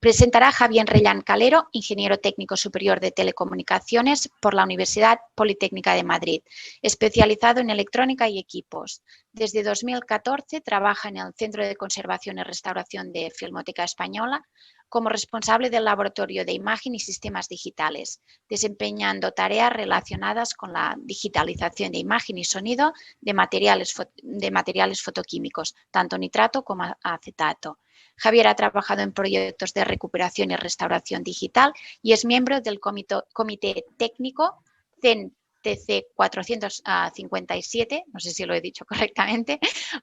presentará Javier Rellán Calero, ingeniero técnico superior de telecomunicaciones por la Universidad Politécnica de Madrid, especializado en electrónica y equipos. Desde 2014 trabaja en el Centro de Conservación y Restauración de Filmoteca Española como responsable del Laboratorio de Imagen y Sistemas Digitales, desempeñando tareas relacionadas con la digitalización de imagen y sonido de materiales fotoquímicos, tanto nitrato como acetato. Javier ha trabajado en proyectos de recuperación y restauración digital y es miembro del Comité Técnico CEN-TC 457, no sé si lo he dicho correctamente,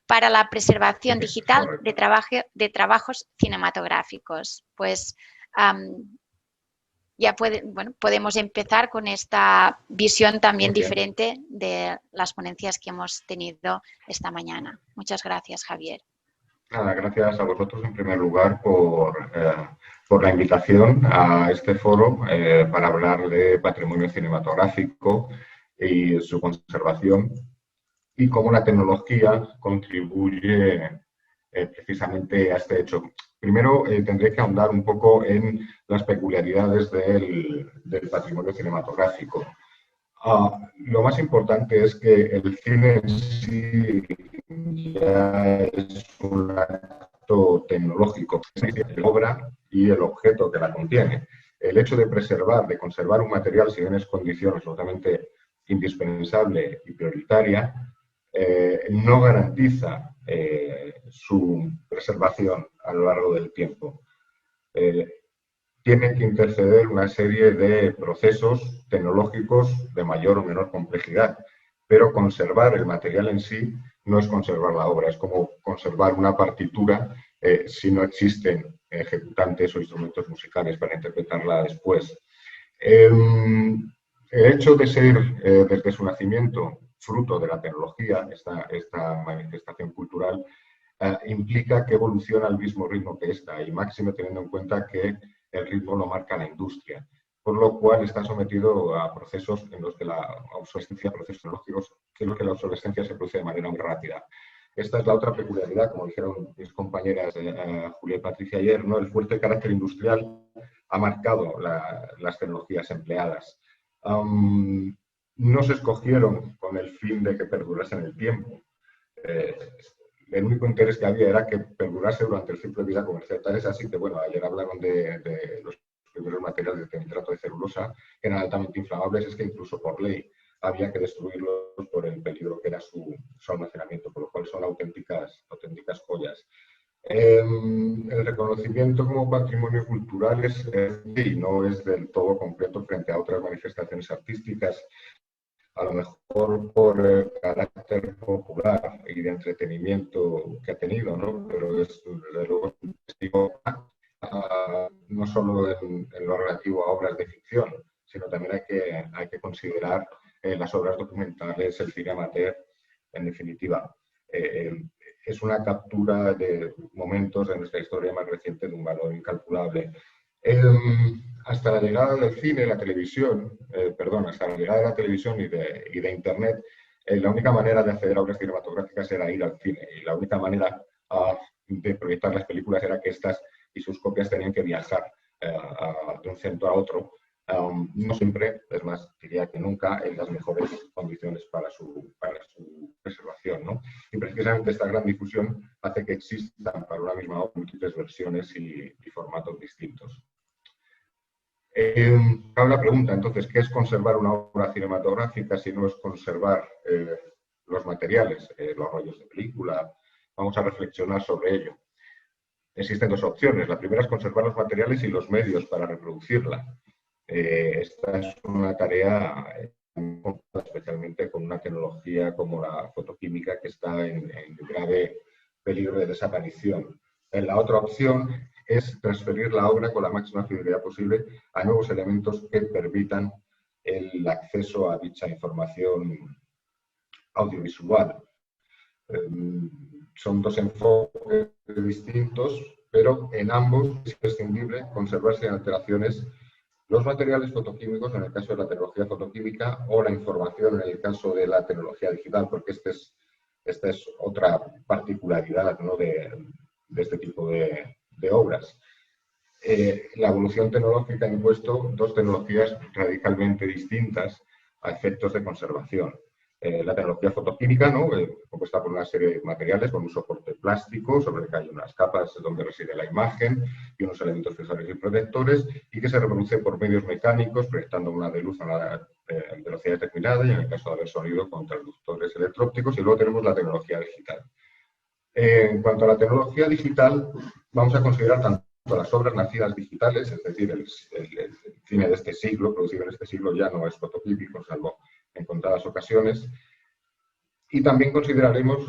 para la preservación digital de trabajos cinematográficos. Pues ya podemos empezar con esta visión también diferente de las ponencias que hemos tenido esta mañana. Muchas gracias, Javier. Nada, gracias a vosotros en primer lugar por la invitación a este foro para hablar de patrimonio cinematográfico y su conservación y cómo la tecnología contribuye precisamente a este hecho. Primero tendré que ahondar un poco en las peculiaridades del patrimonio cinematográfico. Lo más importante es que el cine en sí ya es un acto tecnológico, la obra y el objeto que la contiene. El hecho de conservar un material si bien es condición absolutamente indispensable y prioritaria, no garantiza su preservación a lo largo del tiempo. Tienen que interceder una serie de procesos tecnológicos de mayor o menor complejidad, pero conservar el material en sí no es conservar la obra, es como conservar una partitura si no existen ejecutantes o instrumentos musicales para interpretarla después. El hecho de ser, desde su nacimiento, fruto de la tecnología, esta manifestación cultural, implica que evoluciona al mismo ritmo que esta, y máxime teniendo en cuenta que el ritmo lo marca la industria, por lo cual está sometido a procesos en los que la obsolescencia, procesos tecnológicos, en los que la obsolescencia se produce de manera muy rápida. Esta es la otra peculiaridad, como dijeron mis compañeras Julia y Patricia ayer, ¿no? El fuerte carácter industrial ha marcado las tecnologías empleadas. No se escogieron con el fin de que perdurasen el tiempo. El único interés que había era que perdurase durante el ciclo de vida comercial. Tal es así que, bueno, ayer hablaron de los primeros materiales de nitrato de celulosa, que eran altamente inflamables, es que incluso por ley había que destruirlos por el peligro que era su almacenamiento, por lo cual son auténticas joyas. El reconocimiento como patrimonio cultural no es del todo completo frente a otras manifestaciones artísticas, a lo mejor por el carácter popular y de entretenimiento que ha tenido, ¿no? Pero es, desde luego, un testigo no solo en lo relativo a obras de ficción, sino también hay que considerar las obras documentales, el cine amateur, en definitiva. Es una captura de momentos de nuestra historia más reciente de un valor incalculable. Hasta la llegada del cine, la televisión, hasta la llegada de la televisión y de Internet, la única manera de acceder a obras cinematográficas era ir al cine, y la única manera de proyectar las películas era que estas y sus copias tenían que viajar de un centro a otro, no siempre, es más, diría que nunca, en las mejores condiciones para su preservación, ¿no? Y precisamente esta gran difusión hace que existan para una misma obra múltiples versiones y formatos distintos. Cabe la pregunta, entonces, ¿qué es conservar una obra cinematográfica si no es conservar los materiales, los rollos de película? Vamos a reflexionar sobre ello. Existen dos opciones. La primera es conservar los materiales y los medios para reproducirla. Esta es una tarea especialmente con una tecnología como la fotoquímica que está en grave peligro de desaparición. La otra opción es transferir la obra con la máxima fidelidad posible a nuevos elementos que permitan el acceso a dicha información audiovisual. Son dos enfoques distintos, pero en ambos es imprescindible conservar sin alteraciones los materiales fotoquímicos en el caso de la tecnología fotoquímica o la información en el caso de la tecnología digital, porque esta es otra particularidad, ¿no?, de este tipo de obras. la evolución tecnológica ha impuesto dos tecnologías radicalmente distintas a efectos de conservación. La tecnología fotoquímica, ¿no? Compuesta por una serie de materiales con un soporte plástico sobre el que hay unas capas donde reside la imagen y unos elementos fiscales y protectores, y que se reproduce por medios mecánicos proyectando una de luz a una velocidad determinada, y en el caso de haber sonido con transductores electrópticos. Y luego tenemos la tecnología digital. En cuanto a la tecnología digital, vamos a considerar tanto las obras nacidas digitales, es decir, el cine de este siglo, producido en este siglo, ya no es fotoquímico, salvo en contadas ocasiones, y también consideraremos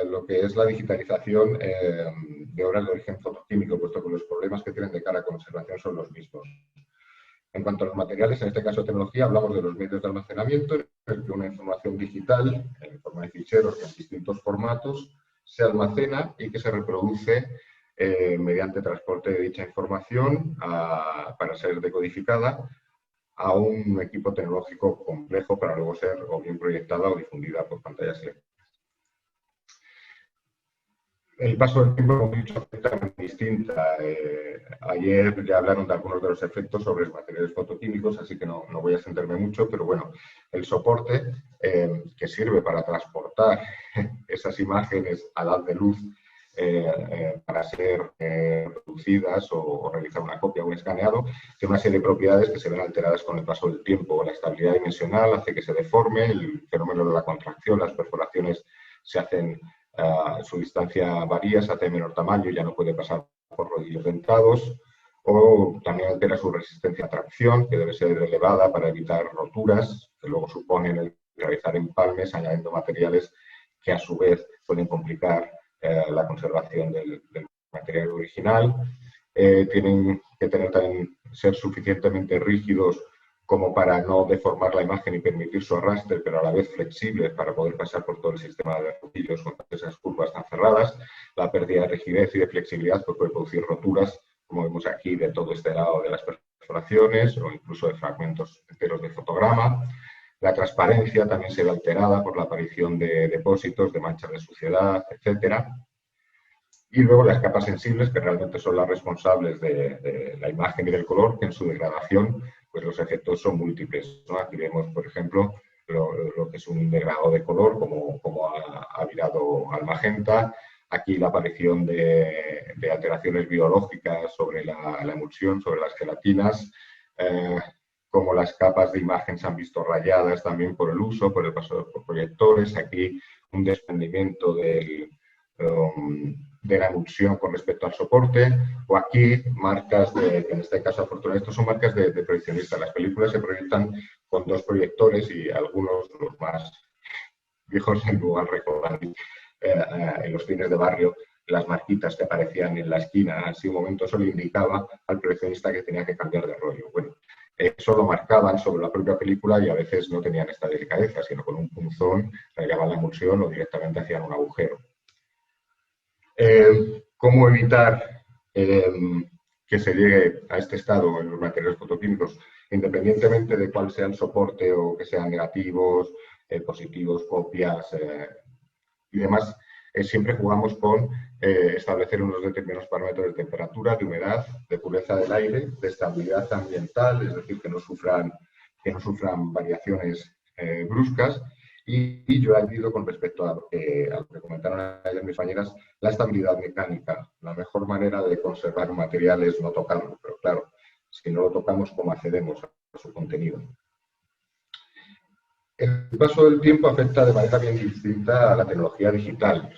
lo que es la digitalización de obras de origen fotoquímico, puesto que los problemas que tienen de cara a conservación son los mismos. En cuanto a los materiales, en este caso tecnología, hablamos de los medios de almacenamiento, en el que una información digital, en forma de ficheros en distintos formatos, se almacena y que se reproduce mediante transporte de dicha información para ser decodificada a un equipo tecnológico complejo para luego ser o bien proyectada o difundida por pantallas eléctricas. El paso del tiempo, como he dicho, afecta de manera distinta. Ayer ya hablaron de algunos de los efectos sobre los materiales fotoquímicos, así que no voy a extenderme mucho, pero bueno, el soporte que sirve para transportar esas imágenes a la haz de luz para ser producidas o realizar una copia o un escaneado, tiene una serie de propiedades que se ven alteradas con el paso del tiempo. La estabilidad dimensional hace que se deforme, el fenómeno de la contracción, las perforaciones se hacen, su distancia varía, se hace de menor tamaño, ya no puede pasar por rodillos dentados, o también altera su resistencia a tracción, que debe ser elevada para evitar roturas, que luego suponen el realizar empalmes, añadiendo materiales que a su vez pueden complicar la conservación del material original. Tienen que también ser suficientemente rígidos como para no deformar la imagen y permitir su arrastre, pero a la vez flexibles para poder pasar por todo el sistema de rodillos con esas curvas tan cerradas. La pérdida de rigidez y de flexibilidad pues, puede producir roturas, como vemos aquí, de todo este lado de las perforaciones o incluso de fragmentos enteros de fotograma. La transparencia también se ve alterada por la aparición de depósitos, de manchas de suciedad, etc. Y luego las capas sensibles, que realmente son las responsables de la imagen y del color, que en su degradación pues los efectos son múltiples, ¿no? Aquí vemos, por ejemplo, lo que es un degradado de color, como ha virado al magenta. Aquí la aparición de alteraciones biológicas sobre la emulsión, sobre las gelatinas, como las capas de imagen se han visto rayadas también por el uso, por el paso por proyectores. Aquí un desprendimiento de la emulsión con respecto al soporte, o aquí marcas en este caso afortunadamente, estos son marcas de proyeccionista. Las películas se proyectan con dos proyectores y algunos, los más viejos, no van a recordar, en los cines de barrio, las marquitas que aparecían en la esquina, así un momento eso le indicaba al proyeccionista que tenía que cambiar de rollo. Bueno, eso lo marcaban sobre la propia película y a veces no tenían esta delicadeza, sino con un punzón rayaban la emulsión o directamente hacían un agujero. ¿Cómo evitar que se llegue a este estado en los materiales fotoquímicos, independientemente de cuál sea el soporte o que sean negativos, positivos, copias y demás? Siempre jugamos con establecer unos determinados parámetros de temperatura, de humedad, de pureza del aire, de estabilidad ambiental, es decir, que no sufran variaciones bruscas. Y yo he añadido con respecto a lo que comentaron ayer mis compañeras, la estabilidad mecánica. La mejor manera de conservar un material es no tocarlo, pero claro, si no lo tocamos, ¿cómo accedemos a su contenido? El paso del tiempo afecta de manera bien distinta a la tecnología digital.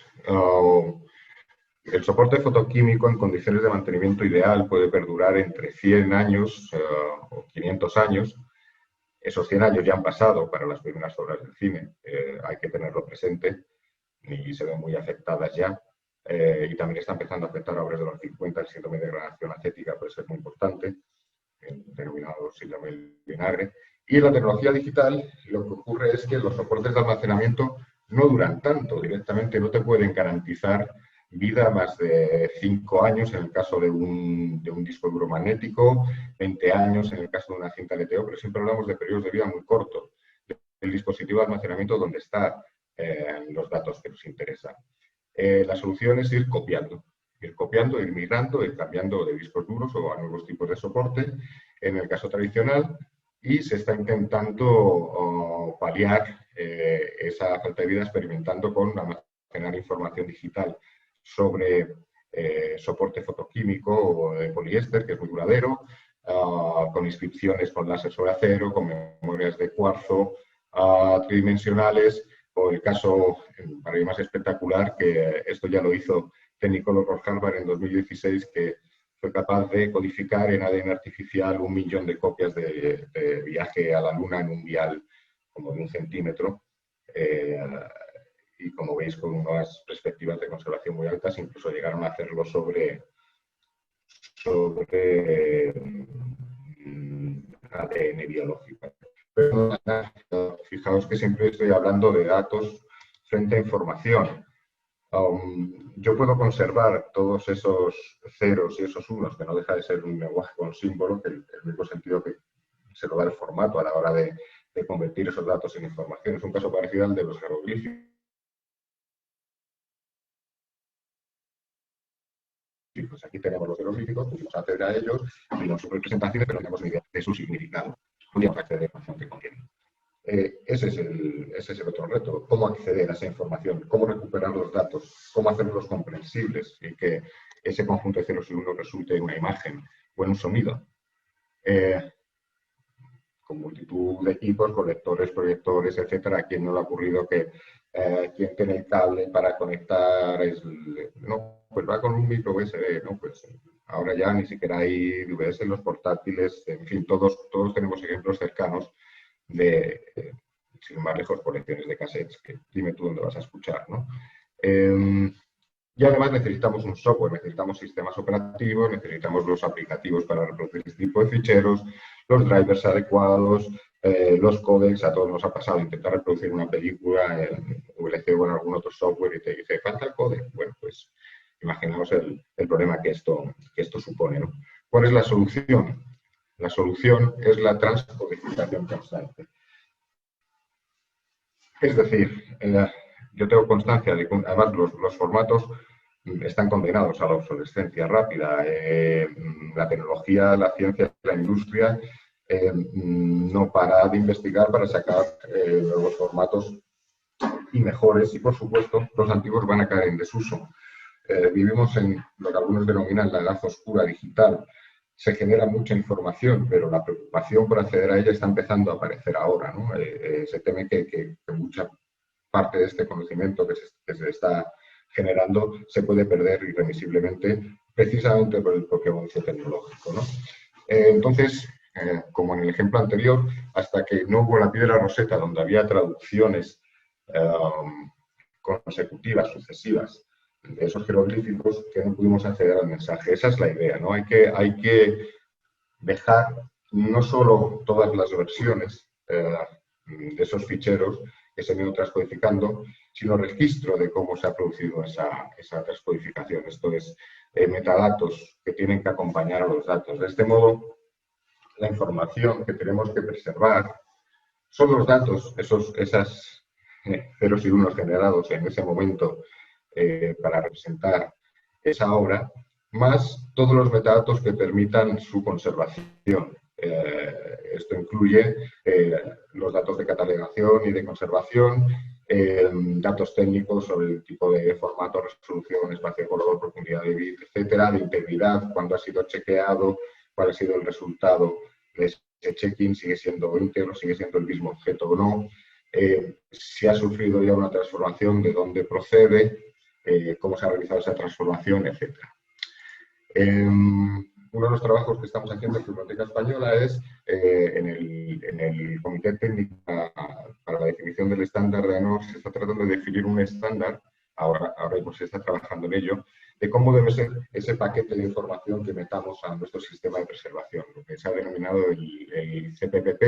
El soporte fotoquímico en condiciones de mantenimiento ideal puede perdurar entre 100 años o 500 años. Esos 100 años ya han pasado para las primeras obras del cine, hay que tenerlo presente, y se ven muy afectadas ya. Y también está empezando a afectar a obras de los 50, el síndrome de degradación acética puede ser muy importante, el denominado síndrome del vinagre. Y en la tecnología digital lo que ocurre es que los soportes de almacenamiento no duran tanto, directamente no te pueden garantizar vida más de 5 años en el caso de un disco duro magnético, 20 años en el caso de una cinta LTO, pero siempre hablamos de periodos de vida muy cortos del dispositivo de almacenamiento donde están los datos que nos interesan. La solución es ir copiando. ir copiando, ir migrando, ir cambiando de discos duros o a nuevos tipos de soporte, en el caso tradicional, y se está intentando paliar esa falta de vida experimentando con almacenar información digital sobre soporte fotoquímico o de poliéster, que es muy duradero, con inscripciones con láser sobre acero, con memorias de cuarzo tridimensionales, o el caso, para mí más espectacular, que esto ya lo hizo Technicolor por Harvard en 2016, que fue capaz de codificar en ADN artificial 1 millón de copias de viaje a la Luna en un vial como de 1 centímetro. Y como veis, con unas perspectivas de conservación muy altas, incluso llegaron a hacerlo sobre ADN biológico. Pero fijaos que siempre estoy hablando de datos frente a información. Yo puedo conservar todos esos ceros y esos unos, que no deja de ser un lenguaje con símbolo, que el mismo sentido que se lo da el formato a la hora de convertir esos datos en información. Es un caso parecido al de los jeroglíficos. Pues aquí tenemos los jeroglíficos, pudimos acceder a ellos, vimos sus representaciones, pero no tenemos ni idea de su significado. Podríamos acceder a la información que contienen. Ese es el otro reto, cómo acceder a esa información, cómo recuperar los datos, cómo hacerlos comprensibles y que ese conjunto de ceros y unos resulte en una imagen o en un sonido. Con multitud de equipos, con lectores, proyectores, etcétera. ¿A quién no le ha ocurrido que quien tiene el cable para conectar no, pues va con un micro USB, ¿no? Pues ahora ya ni siquiera hay DVS en los portátiles, en fin, todos tenemos ejemplos cercanos de, sin ir más lejos, colecciones de cassettes, que dime tú dónde vas a escuchar, ¿no? Y además necesitamos un software, necesitamos sistemas operativos, necesitamos los aplicativos para reproducir este tipo de ficheros, los drivers adecuados, los códecs. A todos nos ha pasado intentar reproducir una película en VLC o en algún otro software y te dice, falta el códec. Bueno, pues imaginaos el problema que esto supone, ¿no? ¿Cuál es la solución? La solución es la transcodificación constante. Es decir, yo tengo constancia de que además los formatos están condenados a la obsolescencia rápida. La tecnología, la ciencia, la industria no para de investigar para sacar nuevos formatos y mejores, y por supuesto los antiguos van a caer en desuso. Vivimos en lo que algunos denominan la edad oscura digital. Se genera mucha información, pero la preocupación por acceder a ella está empezando a aparecer ahora, ¿no? Se teme que mucha parte de este conocimiento que se está generando se puede perder irremisiblemente, precisamente por el propio avance tecnológico, ¿no? Entonces, como en el ejemplo anterior, hasta que no hubo la piedra Rosetta, donde había traducciones consecutivas, sucesivas, de esos jeroglíficos, que no pudimos acceder al mensaje. Esa es la idea, ¿no? Hay que dejar no solo todas las versiones de esos ficheros que se han ido transcodificando, sino registro de cómo se ha producido esa transcodificación. Esto es, metadatos que tienen que acompañar a los datos. De este modo, la información que tenemos que preservar son los datos, esas ceros y unos generados en ese momento para representar esa obra, más todos los metadatos que permitan su conservación. Esto incluye los datos de catalogación y de conservación, datos técnicos sobre el tipo de formato, resolución, espacio de color, profundidad de bit, etcétera, de integridad, cuándo ha sido chequeado, cuál ha sido el resultado de ese check-in, sigue siendo íntegro, sigue siendo el mismo objeto o no, si ha sufrido ya una transformación, de dónde procede, cómo se ha realizado esa transformación, etcétera. Uno de los trabajos que estamos haciendo en Biblioteca Española es en el Comité Técnico para la definición del estándar de ANOR. Se está tratando de definir un estándar, ahora mismo se está trabajando en ello, de cómo debe ser ese paquete de información que metamos a nuestro sistema de preservación, lo que se ha denominado el CPPP,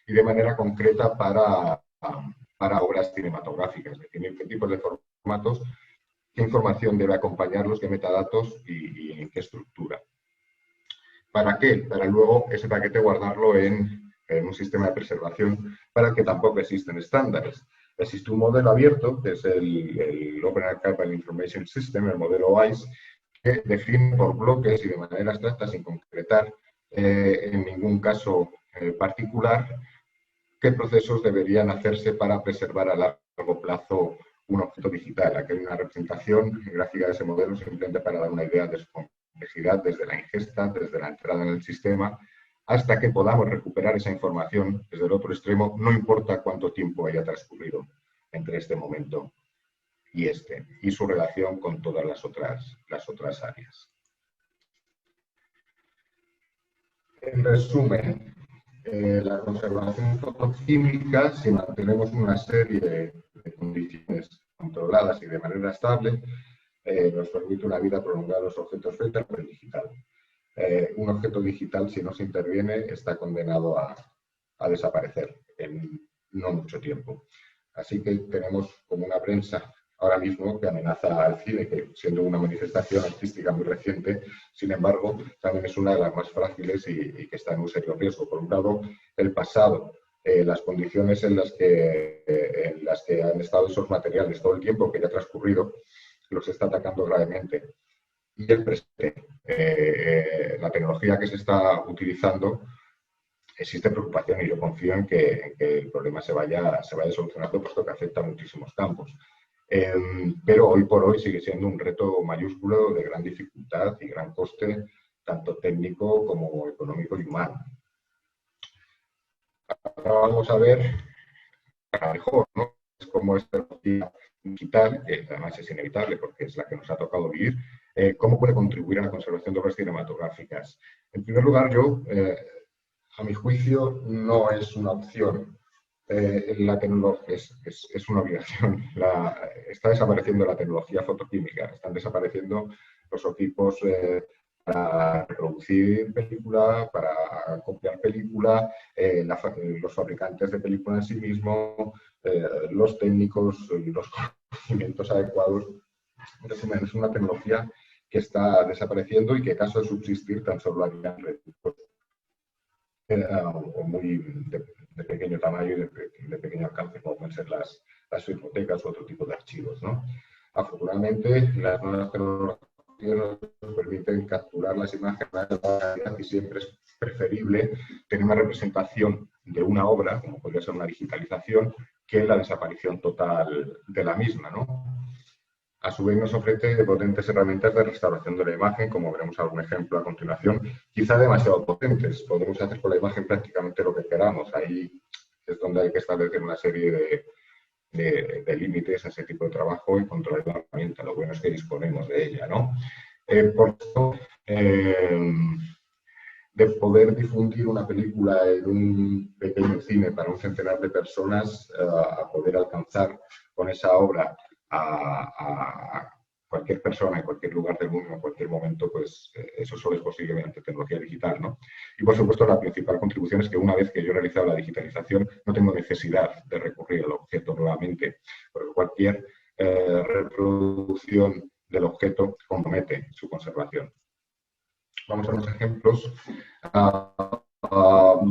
y de manera concreta para obras cinematográficas, definir qué tipos de formatos, qué información debe acompañarlos, qué metadatos y en qué estructura. ¿Para qué? Para luego ese paquete guardarlo en un sistema de preservación para el que tampoco existen estándares. Existe un modelo abierto, que es el Open Archival Information System, el modelo OISE, que define por bloques y de manera abstracta, sin concretar en ningún caso particular, qué procesos deberían hacerse para preservar a largo plazo un objeto digital. Aquí hay una representación gráfica de ese modelo simplemente para dar una idea de su complejidad desde la ingesta, desde la entrada en el sistema, hasta que podamos recuperar esa información desde el otro extremo, no importa cuánto tiempo haya transcurrido entre este momento y su relación con todas las otras áreas. En resumen, la conservación fotoquímica, si mantenemos una serie de condiciones controladas y de manera estable, nos permite una vida prolongada de los objetos frente al papel digital. Un objeto digital, si no se interviene, está condenado a desaparecer en no mucho tiempo. Así que tenemos como una prensa ahora mismo que amenaza al cine, que siendo una manifestación artística muy reciente, sin embargo, también es una de las más frágiles y que está en un serio riesgo. Por un lado, el pasado, las condiciones en las que han estado esos materiales todo el tiempo que ya ha transcurrido, los está atacando gravemente. Y el presente, la tecnología que se está utilizando, existe preocupación y yo confío en que el problema se vaya solucionando, puesto que afecta a muchísimos campos. Pero hoy por hoy sigue siendo un reto mayúsculo de gran dificultad y gran coste, tanto técnico como económico y humano. Ahora vamos a ver, para mejor, ¿no?, cómo esta tecnología digital, que además es inevitable porque es la que nos ha tocado vivir, cómo puede contribuir a la conservación de obras cinematográficas. En primer lugar, a mi juicio, no es una opción. La tecnología es una obligación. Está desapareciendo la tecnología fotoquímica, están desapareciendo los equipos para reproducir película, para copiar película, los fabricantes de película en sí mismos, los técnicos, los conocimientos adecuados. En resumen, es una tecnología que está desapareciendo y que, en caso de subsistir, tan solo harían recursos o muy de pequeño tamaño y de pequeño alcance, como pueden ser las bibliotecas u otro tipo de archivos, ¿no? Afortunadamente, las nuevas tecnologías nos permiten capturar las imágenes de alta calidad y siempre es preferible tener una representación de una obra, como podría ser una digitalización, que la desaparición total de la misma, ¿no? A su vez nos ofrece potentes herramientas de restauración de la imagen, como veremos algún ejemplo a continuación, quizá demasiado potentes. Podemos hacer con la imagen prácticamente lo que queramos. Ahí es donde hay que establecer una serie de límites a ese tipo de trabajo y controlar la herramienta. Lo bueno es que disponemos de ella, ¿no? Por eso, de poder difundir una película en un pequeño cine para un centenar de personas, a poder alcanzar con esa obra a cualquier persona en cualquier lugar del mundo, en cualquier momento, pues eso solo es posible mediante tecnología digital, ¿no? Y por supuesto la principal contribución es que una vez que yo he realizado la digitalización no tengo necesidad de recurrir al objeto nuevamente, porque cualquier reproducción del objeto compromete su conservación. Vamos a unos ejemplos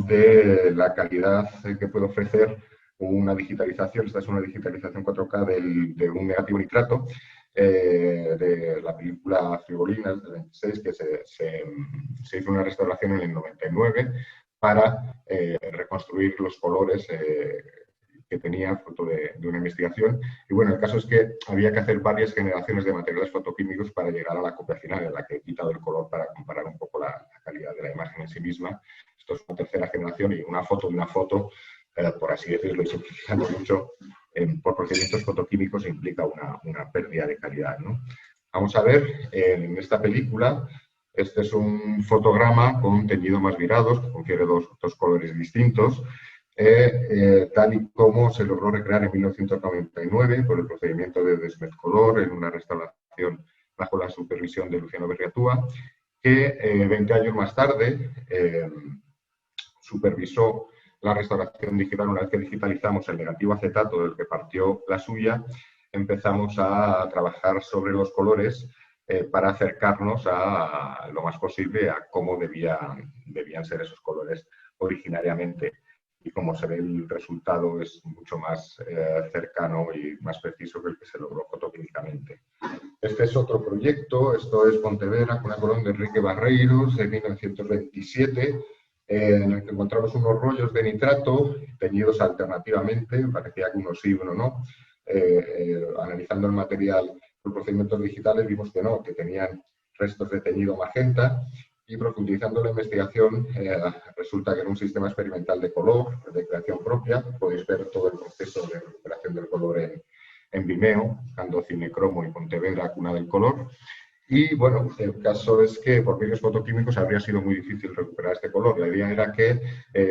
de la calidad que puede ofrecer una digitalización. Esta es una digitalización 4K de un negativo nitrato de la película Frivolina del 26, que se hizo una restauración en el 99 para reconstruir los colores que tenía fruto de una investigación. Y bueno, el caso es que había que hacer varias generaciones de materiales fotoquímicos para llegar a la copia final, en la que he quitado el color para comparar un poco la calidad de la imagen en sí misma. Esto es una tercera generación y una foto de una foto, por así decirlo y simplificando mucho, por procedimientos fotoquímicos implica una pérdida de calidad, ¿no? Vamos a ver, en esta película, este es un fotograma con teñido más virados, que confiere dos colores distintos, tal y como se logró recrear en 1999 por el procedimiento de Desmetcolor en una restauración bajo la supervisión de Luciano Berriatúa, que 20 años más tarde supervisó la restauración digital. Una vez que digitalizamos el negativo acetato del que partió la suya, empezamos a trabajar sobre los colores para acercarnos a lo más posible a cómo debían ser esos colores originariamente. y como se ve el resultado es mucho más cercano y más preciso que el que se logró fotoquímicamente. Este es otro proyecto, esto es Pontevedra, con una colón de Enrique Barreiros de 1927, en el que encontramos unos rollos de nitrato teñidos alternativamente, parecía que uno sí, uno no. Analizando el material por procedimientos digitales vimos que no, que tenían restos de teñido magenta, y profundizando la investigación resulta que era un sistema experimental de color, de creación propia. Podéis ver todo el proceso de recuperación del color en Vimeo, buscando Cinecromo y Pontevedra, cuna del color. Y bueno, el caso es que por medios fotoquímicos habría sido muy difícil recuperar este color. La idea era que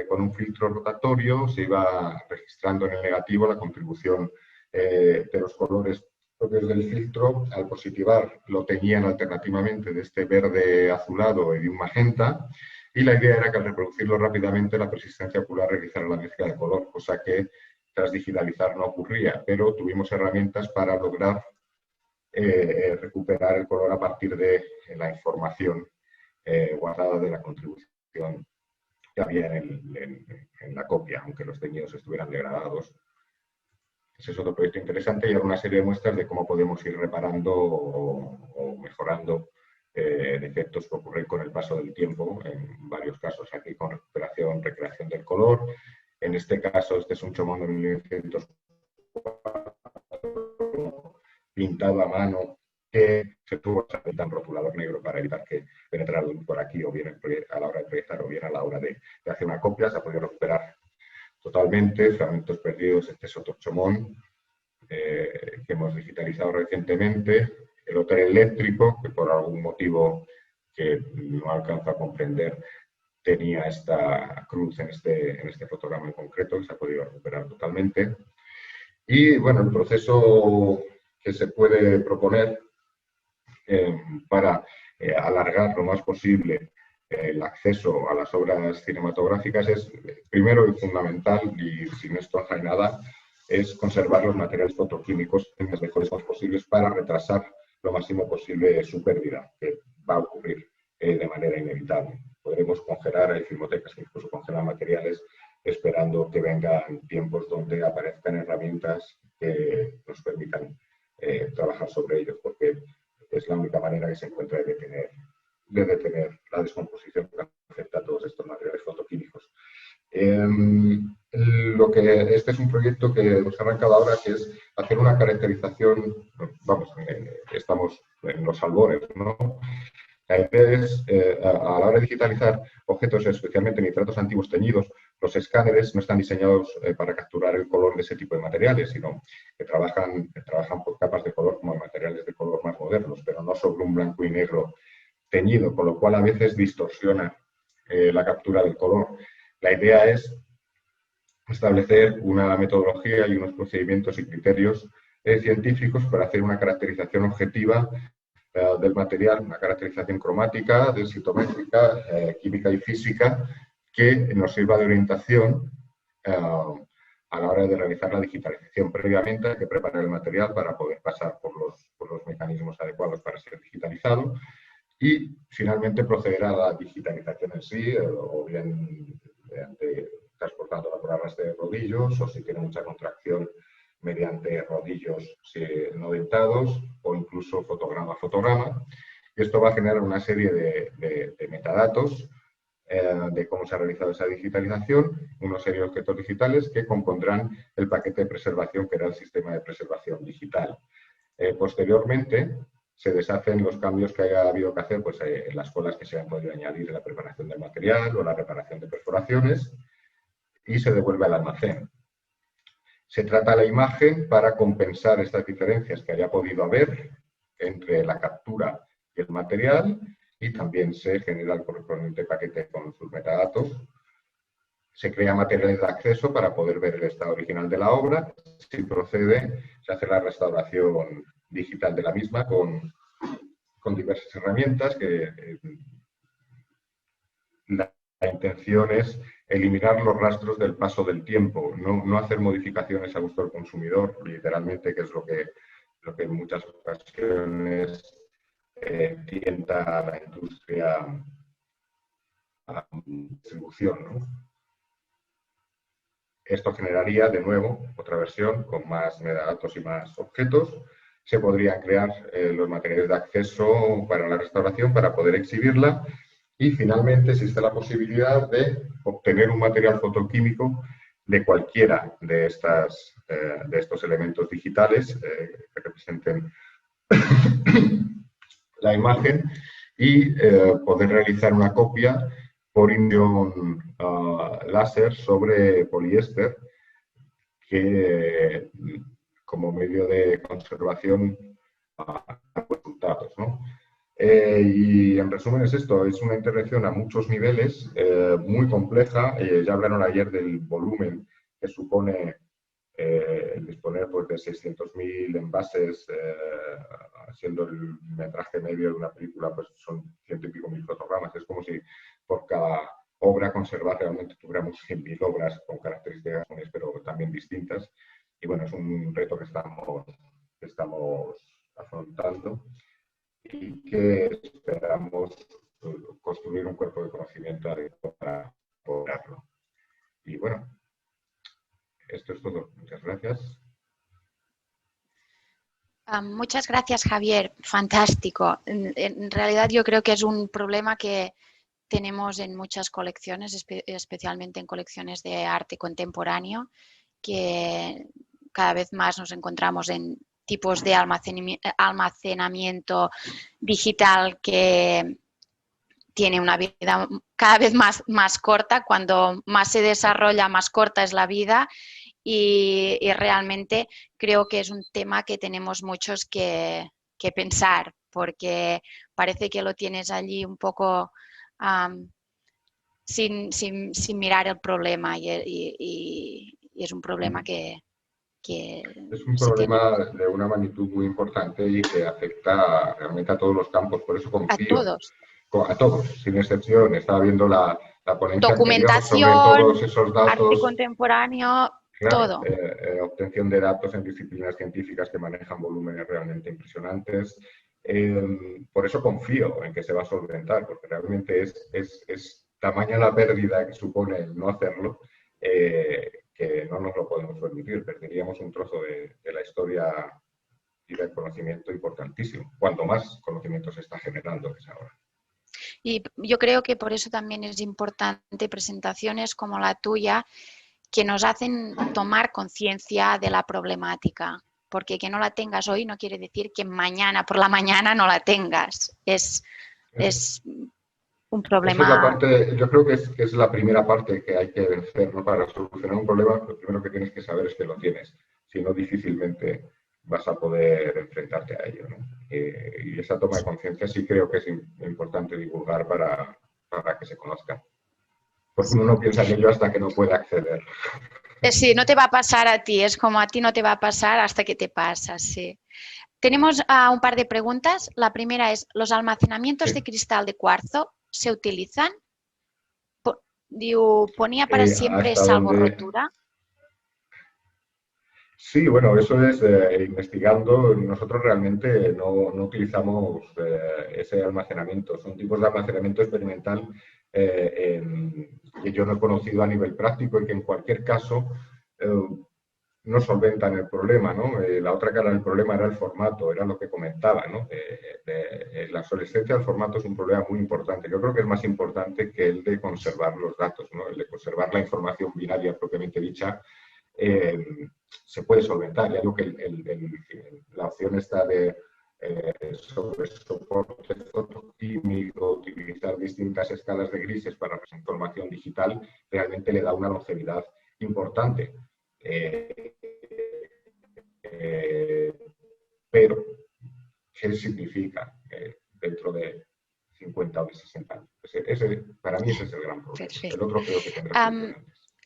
con un filtro rotatorio se iba registrando en el negativo la contribución de los colores propios del filtro. Al positivar lo teñían alternativamente de este verde azulado y de un magenta, y la idea era que al reproducirlo rápidamente la persistencia ocular realizara la mezcla de color, cosa que tras digitalizar no ocurría, pero tuvimos herramientas para lograr recuperar el color a partir de la información guardada de la contribución que había en la copia, aunque los teñidos estuvieran degradados. Ese es otro proyecto interesante, y hay una serie de muestras de cómo podemos ir reparando o mejorando defectos que ocurren con el paso del tiempo, en varios casos. Aquí con recuperación, recreación del color. En este caso, este es un chomón de 1904, pintado a mano, que se tuvo que hacer un rotulador negro para evitar que penetrara por aquí, o bien a la hora de proyectar, o bien a la hora de hacer una copia. Se ha podido recuperar totalmente. Fragmentos perdidos, este es otro chomón que hemos digitalizado recientemente. El hotel eléctrico, que por algún motivo que no alcanzo a comprender tenía esta cruz en este fotograma en concreto, que se ha podido recuperar totalmente. Y bueno, el proceso que se puede proponer para alargar lo más posible el acceso a las obras cinematográficas es, primero y fundamental, y sin esto no hay nada, es conservar los materiales fotoquímicos en las mejores formas posibles para retrasar lo máximo posible su pérdida, que va a ocurrir de manera inevitable. Podremos congelar, hay filmotecas que incluso congelan materiales esperando que vengan tiempos donde aparezcan herramientas que nos permitan trabajar sobre ellos, porque es la única manera que se encuentra de detener la descomposición que afecta a todos estos materiales fotoquímicos. Este es un proyecto que hemos arrancado ahora, que es hacer una caracterización. Vamos, estamos en los albores, ¿no? La idea es, a la hora de digitalizar objetos, especialmente nitratos antiguos teñidos, los escáneres no están diseñados para capturar el color de ese tipo de materiales, sino que trabajan por capas de color como materiales de color más modernos, pero no sobre un blanco y negro teñido, con lo cual a veces distorsiona la captura del color. La idea es establecer una metodología y unos procedimientos y criterios científicos para hacer una caracterización objetiva del material, una caracterización cromática, densitométrica, química y física, que nos sirva de orientación a la hora de realizar la digitalización. Previamente hay que preparar el material para poder pasar por los mecanismos adecuados para ser digitalizado, y finalmente proceder a la digitalización en sí, o bien transportándola por arrastre de rodillos, o si tiene mucha contracción, mediante rodillos no dentados, o incluso fotograma a fotograma. Y esto va a generar una serie de metadatos de cómo se ha realizado esa digitalización, unos serie de objetos digitales que compondrán el paquete de preservación, que era el sistema de preservación digital. Posteriormente, se deshacen los cambios que haya habido que hacer en las colas que se han podido añadir en la preparación del material o la reparación de perforaciones, y se devuelve al almacén. Se trata la imagen para compensar estas diferencias que haya podido haber entre la captura y el material, y también se genera el correspondiente paquete con sus metadatos. Se crea materiales de acceso para poder ver el estado original de la obra. Si procede, se hace la restauración digital de la misma con diversas herramientas que la intención es eliminar los rastros del paso del tiempo, no hacer modificaciones a gusto del consumidor, literalmente, que es lo que en muchas ocasiones tienta a la industria a la distribución, ¿no? Esto generaría, de nuevo, otra versión con más metadatos y más objetos. Se podrían crear los materiales de acceso para la restauración para poder exhibirla. Y finalmente existe la posibilidad de obtener un material fotoquímico de cualquiera de estos elementos digitales que representen la imagen y poder realizar una copia por impresión láser sobre poliéster que como medio de conservación a resultados, ¿no? Y en resumen es esto, es una intervención a muchos niveles, muy compleja. Ya hablaron ayer del volumen que supone el disponer pues, de 600.000 envases, siendo el metraje medio de una película, pues son 100 y pico mil fotogramas. Es como si por cada obra conservar realmente tuviéramos 100.000 obras con características, pero también distintas. Y bueno, es un reto que estamos afrontando y que esperamos construir un cuerpo de conocimiento adecuado para lograrlo. Y bueno, esto es todo. Muchas gracias. Muchas gracias, Javier. Fantástico. En realidad yo creo que es un problema que tenemos en muchas colecciones, especialmente en colecciones de arte contemporáneo, que cada vez más nos encontramos en tipos de almacenamiento digital que tiene una vida cada vez más corta. Cuando más se desarrolla, más corta es la vida. Y realmente creo que es un tema que tenemos muchos que pensar, porque parece que lo tienes allí un poco sin mirar el problema y es un problema que es un se tiene problema de una magnitud muy importante y que afecta realmente a todos los campos. Por eso a confío todos. a todos, sin excepción. Estaba viendo la ponencia anterior sobre Documentación, todos esos arte datos. contemporáneo, Claro, todo. obtención de datos en disciplinas científicas que manejan volúmenes realmente impresionantes. Por eso confío en que se va a solventar, porque realmente es tamaña la pérdida que supone el no hacerlo, que no nos lo podemos permitir. Perderíamos un trozo de la historia y del conocimiento importantísimo, cuanto más conocimiento se está generando que es ahora. Y yo creo que por eso también es importante presentaciones como la tuya, que nos hacen tomar conciencia de la problemática, porque que no la tengas hoy no quiere decir que mañana por la mañana no la tengas. Es un Esa es la problema. parte, yo creo que es la primera parte que hay que vencer, ¿no? Para solucionar un problema, lo primero que tienes que saber es que lo tienes, si no difícilmente vas a poder enfrentarte a ello, ¿no? Y esa toma de conciencia sí creo que es importante divulgar para que se conozca. Porque uno no piensa en ello hasta que no puede acceder. Sí, no te va a pasar a ti, es como a ti no te va a pasar hasta que te pasa, sí. Tenemos un par de preguntas. La primera es, ¿los almacenamientos de cristal de cuarzo se utilizan? ¿Ponía para siempre Hasta salvo donde... rotura? Sí, bueno, eso es investigando. Nosotros realmente no utilizamos ese almacenamiento. Son tipos de almacenamiento experimental que yo no he conocido a nivel práctico y que en cualquier caso no solventan el problema, ¿no? La otra cara del problema era el formato, era lo que comentaba, ¿no? La obsolescencia del formato es un problema muy importante. Yo creo que es más importante que el de conservar los datos, ¿no? El de conservar la información binaria propiamente dicha. Se puede solventar. Ya digo que la opción está de sobre soporte fotoquímico, utilizar distintas escalas de grises para esa información digital, realmente le da una longevidad importante. Pero, ¿qué significa dentro de 50 o de 60 años? Para mí ese es el gran problema. Perfecto. El otro creo que tendrá solución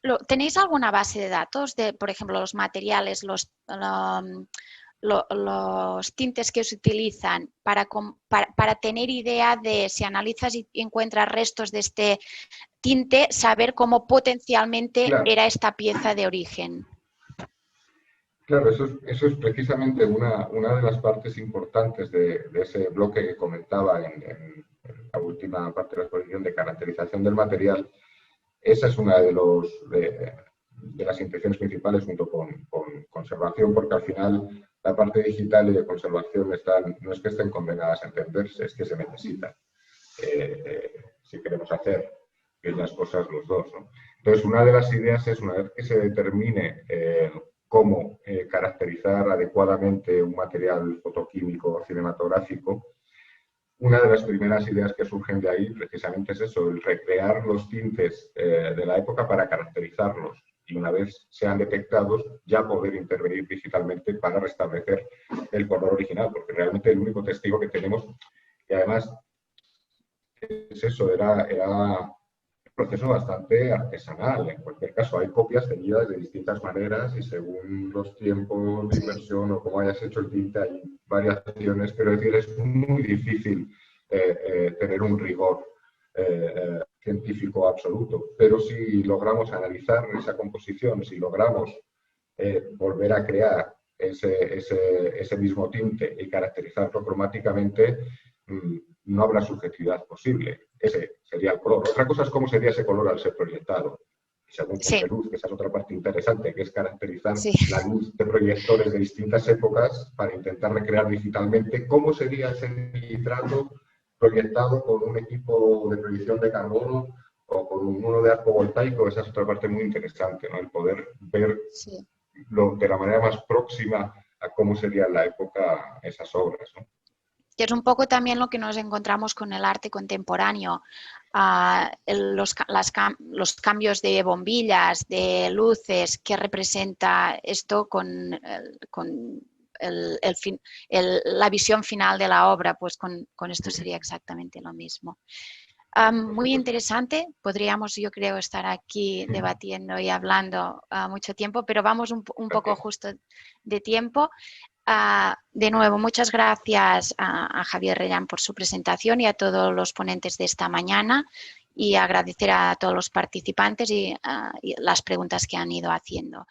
antes. ¿Tenéis alguna base de datos de, por ejemplo, los materiales, los tintes que se utilizan para tener idea de, si analizas y encuentras restos de este tinte, saber cómo potencialmente era esta pieza de origen? Claro, eso es precisamente una de las partes importantes de ese bloque que comentaba en la última parte de la exposición de caracterización del material. Esa es una de de las intenciones principales junto con conservación, porque al final la parte digital y de conservación no es que estén condenadas a entenderse, es que se necesitan si queremos hacer bien las cosas los dos, ¿no? Entonces, una de las ideas es, una vez que se determine cómo caracterizar adecuadamente un material fotoquímico o cinematográfico, una de las primeras ideas que surgen de ahí precisamente es eso, el recrear los tintes de la época para caracterizarlos y una vez sean detectados ya poder intervenir digitalmente para restablecer el color original, porque realmente el único testigo que tenemos, y además es eso, era un proceso bastante artesanal. En cualquier caso, hay copias teñidas de distintas maneras y según los tiempos de inversión o cómo hayas hecho el tinte hay variaciones, pero es decir, es muy difícil tener un rigor científico absoluto. Pero si logramos analizar esa composición, si logramos volver a crear ese mismo tinte y caracterizarlo cromáticamente, no habrá subjetividad posible. Ese sería el color. Otra cosa es cómo sería ese color al ser proyectado. Y según qué luz, que esa es otra parte interesante, que es caracterizar la luz de proyectores de distintas épocas para intentar recrear digitalmente cómo sería ese nitrato proyectado con un equipo de proyección de carbono o con uno de arco voltaico. Esa es otra parte muy interesante, ¿no? El poder ver de la manera más próxima a cómo sería en la época esas obras, ¿no? Que es un poco también lo que nos encontramos con el arte contemporáneo. Los cambios de bombillas, de luces, que representa esto con la visión final de la obra, pues con esto sería exactamente lo mismo. Muy interesante, podríamos yo creo estar aquí debatiendo y hablando mucho tiempo, pero vamos un poco justo de tiempo. De nuevo, muchas gracias a Javier Reyán por su presentación y a todos los ponentes de esta mañana y agradecer a todos los participantes y las preguntas que han ido haciendo.